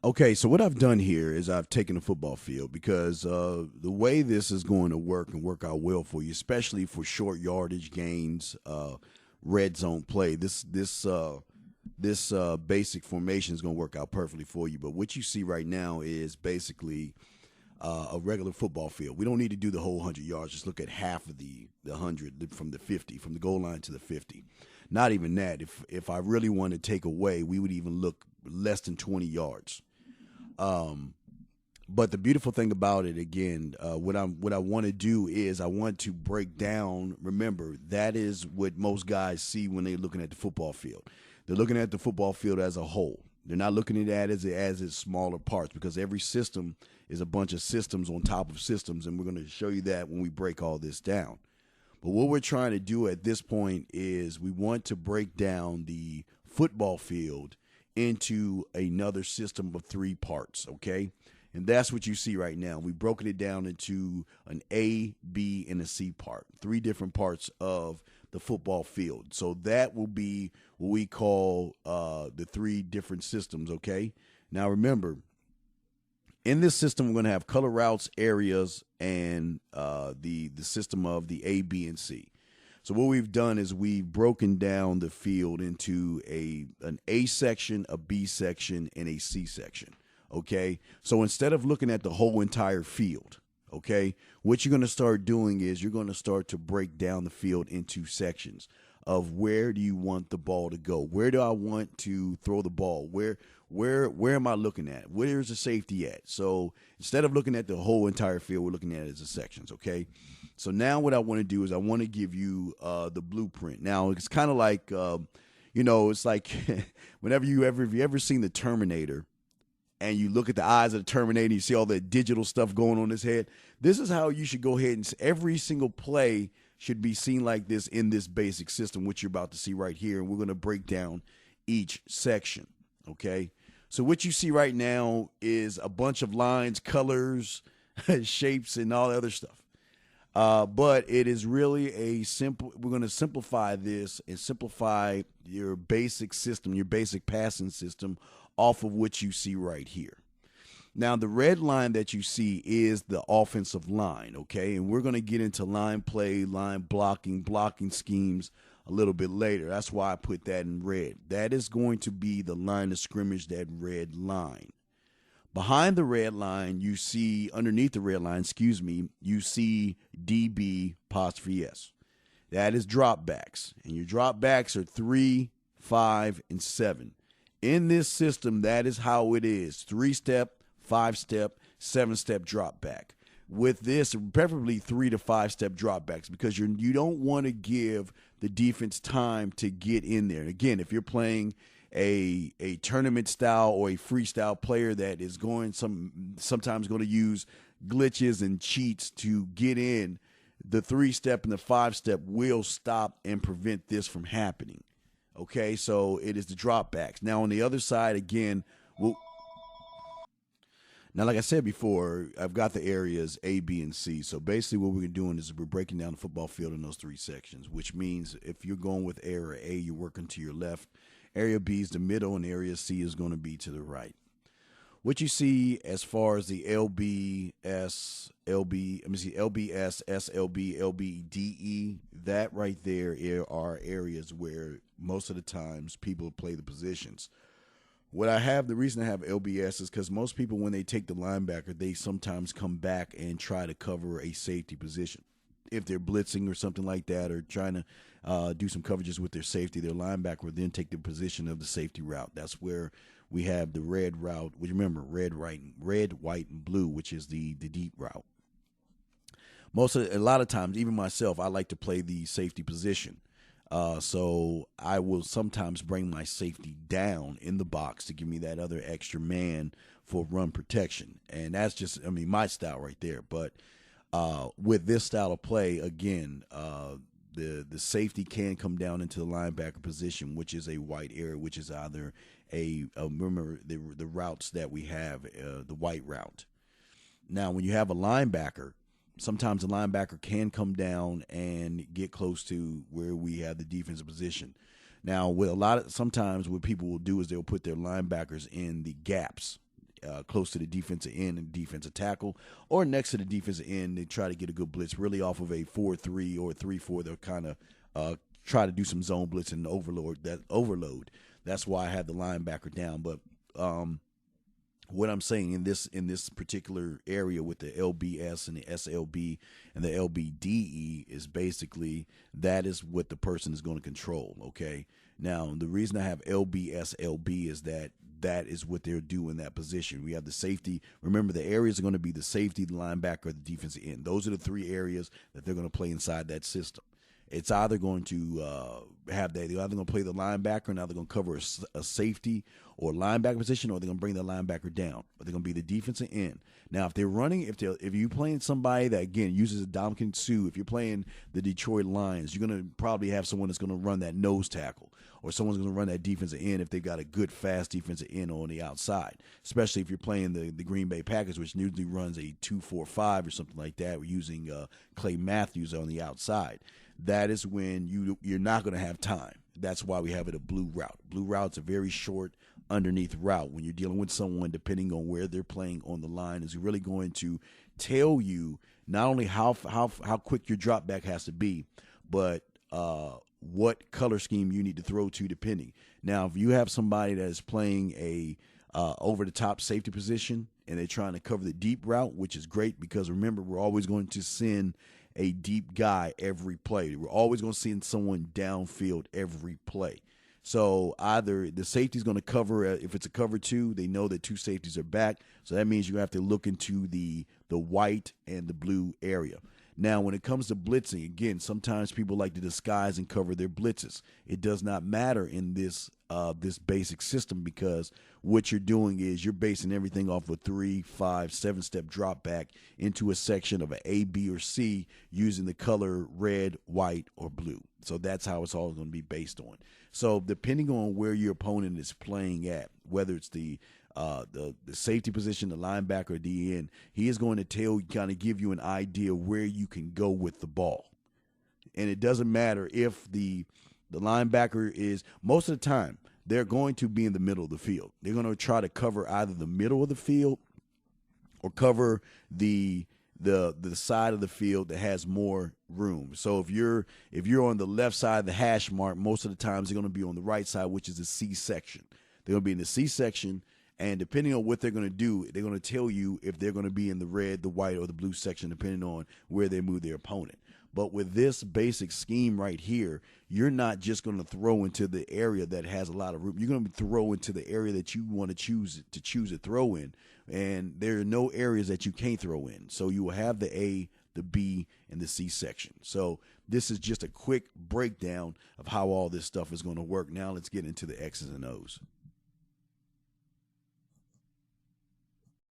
Okay, so what I've done here is I've taken a football field because the way this is going to work and work out well for you, especially for short yardage gains, red zone play. This basic formation is going to work out perfectly for you. But what you see right now is basically a regular football field. We don't need to do the whole 100 yards. Just look at half of the 100 from the 50, from the goal line to the 50. Not even that. If I really want to take away, we would even look less than 20 yards. Um, but the beautiful thing about it, again, what I want to do is I want to break down. Remember, that is what most guys see when they're looking at the football field. They're looking at the football field as a whole. They're not looking at it as its smaller parts, because every system is a bunch of systems on top of systems, and we're going to show you that when we break all this down. But what we're trying to do at this point is we want to break down the football field into another system of three parts, okay? And that's what you see right now. We've broken it down into an A, B, and a C part, three different parts of the football field. So that will be what we call the three different systems, okay? Now remember, in this system, we're going to have color routes, areas, and the system of the A, B, and C. So what we've done is we've broken down the field into an A section, a B section, and a C section. Okay, so instead of looking at the whole entire field, okay, what you're going to start doing is you're going to start to break down the field into sections of where do you want the ball to go? Where do I want to throw the ball? Where am I looking at? Where's the safety at? So instead of looking at the whole entire field, we're looking at it as the sections, okay? So now what I want to do is I want to give you the blueprint. Now, it's kind of like, it's like whenever if you ever seen the Terminator, and you look at the eyes of the Terminator and you see all that digital stuff going on in his head, this is how you should go ahead and every single play should be seen like this in this basic system, which you're about to see right here. And we're going to break down each section, okay? So what you see right now is a bunch of lines, colors, shapes, and all the other stuff. But it is really we're going to simplify this and simplify your basic system, your basic passing system off of what you see right here. Now, the red line that you see is the offensive line, okay? And we're going to get into line play, line blocking schemes a little bit later. That's why I put that in red. That is going to be the line of scrimmage, that red line. Behind the red line, you see, underneath the red line, you see DB apostrophe S. That is dropbacks. And your dropbacks are 3, 5, and 7. In this system, that is how it is. 3-step, 5-step, 7-step drop back. With this, preferably 3 to 5-step dropbacks, because you don't want to give the defense time to get in there. And again, if you're playing a tournament style or a freestyle player that is sometimes going to use glitches and cheats to get in, the 3-step and the 5-step will stop and prevent this from happening. Okay, so it is the dropbacks. Now, on the other side, again, now, like I said before, I've got the areas A, B, and C. So basically what we're doing is we're breaking down the football field in those three sections, which means if you're going with area A, you're working to your left. Area B is the middle, and area C is going to be to the right. What you see as far as the LBS, SLB, LBDE, that right there are areas where most of the times people play the positions. The reason I have LBS is because most people, when they take the linebacker, they sometimes come back and try to cover a safety position. If they're blitzing or something like that, or trying to do some coverages with their safety, their linebacker will then take the position of the safety route. That's where we have the red route. Remember, red, white, and blue, which is the deep route. A lot of times, even myself, I like to play the safety position. So I will sometimes bring my safety down in the box to give me that other extra man for run protection. And that's just, my style right there. But with this style of play, again, the safety can come down into the linebacker position, which is a white area, which is either remember the routes that we have, the white route. Now, when you have a linebacker, sometimes the linebacker can come down and get close to where we have the defensive position. Now, sometimes what people will do is they'll put their linebackers in the gaps close to the defensive end and defensive tackle, or next to the defensive end. They try to get a good blitz, really off of a 4-3 or 3-4. They'll kind of try to do some zone blitz and overload. That's why I had the linebacker down. But what I'm saying in this particular area with the LBS and the SLB and the LBDE is basically that is what the person is going to control. Okay. Now the reason I have LBSLB is that is what they'll do in that position. We have the safety. Remember, the areas are going to be the safety, the linebacker, the defensive end. Those are the three areas that they're going to play inside that system. It's either going to they're either going to play the linebacker, now they're going to cover a safety or linebacker position, or they're going to bring the linebacker down, or they're going to be the defensive end. Now, if they're running, if you're playing somebody that, again, uses a Dominican Sue, if you're playing the Detroit Lions, you're going to probably have someone that's going to run that nose tackle, or someone's going to run that defensive end if they've got a good, fast defensive end on the outside, especially if you're playing the Green Bay Packers, which usually runs a 2-4-5 or something like that. We're using Clay Matthews on the outside. That is when you're not going to have time. That's why we have it a blue route. Blue route's a very short underneath route. When you're dealing with someone, depending on where they're playing on the line, is really going to tell you not only how quick your drop back has to be, but what color scheme you need to throw to depending. Now, if you have somebody that is playing a over-the-top safety position and they're trying to cover the deep route, which is great because, remember, we're always going to send a deep guy every play. We're always going to send someone downfield every play. So either the safety's going to cover, if it's a cover two, they know that two safeties are back. So that means you have to look into the white and the blue area. Now, when it comes to blitzing, again, sometimes people like to disguise and cover their blitzes. It does not matter in this basic system because what you're doing is you're basing everything off a 3, 5, 7-step drop back into a section of an A, B, or C using the color red, white, or blue. So that's how it's all going to be based on. So depending on where your opponent is playing at, whether it's the safety position, the linebacker, or DN, he is going to kind of give you an idea where you can go with the ball. And it doesn't matter if the linebacker is, most of the time, they're going to be in the middle of the field. They're going to try to cover either the middle of the field or cover the side of the field that has more room. So if you're on the left side of the hash mark, most of the times they're going to be on the right side, which is the C section. They're going to be in the C section. And depending on what they're going to do, they're going to tell you if they're going to be in the red, the white, or the blue section, depending on where they move their opponent. But with this basic scheme right here, you're not just going to throw into the area that has a lot of room. You're going to throw into the area that you want to choose to throw in. And there are no areas that you can't throw in. So you will have the A, the B, and the C section. So this is just a quick breakdown of how all this stuff is going to work. Now let's get into the X's and O's.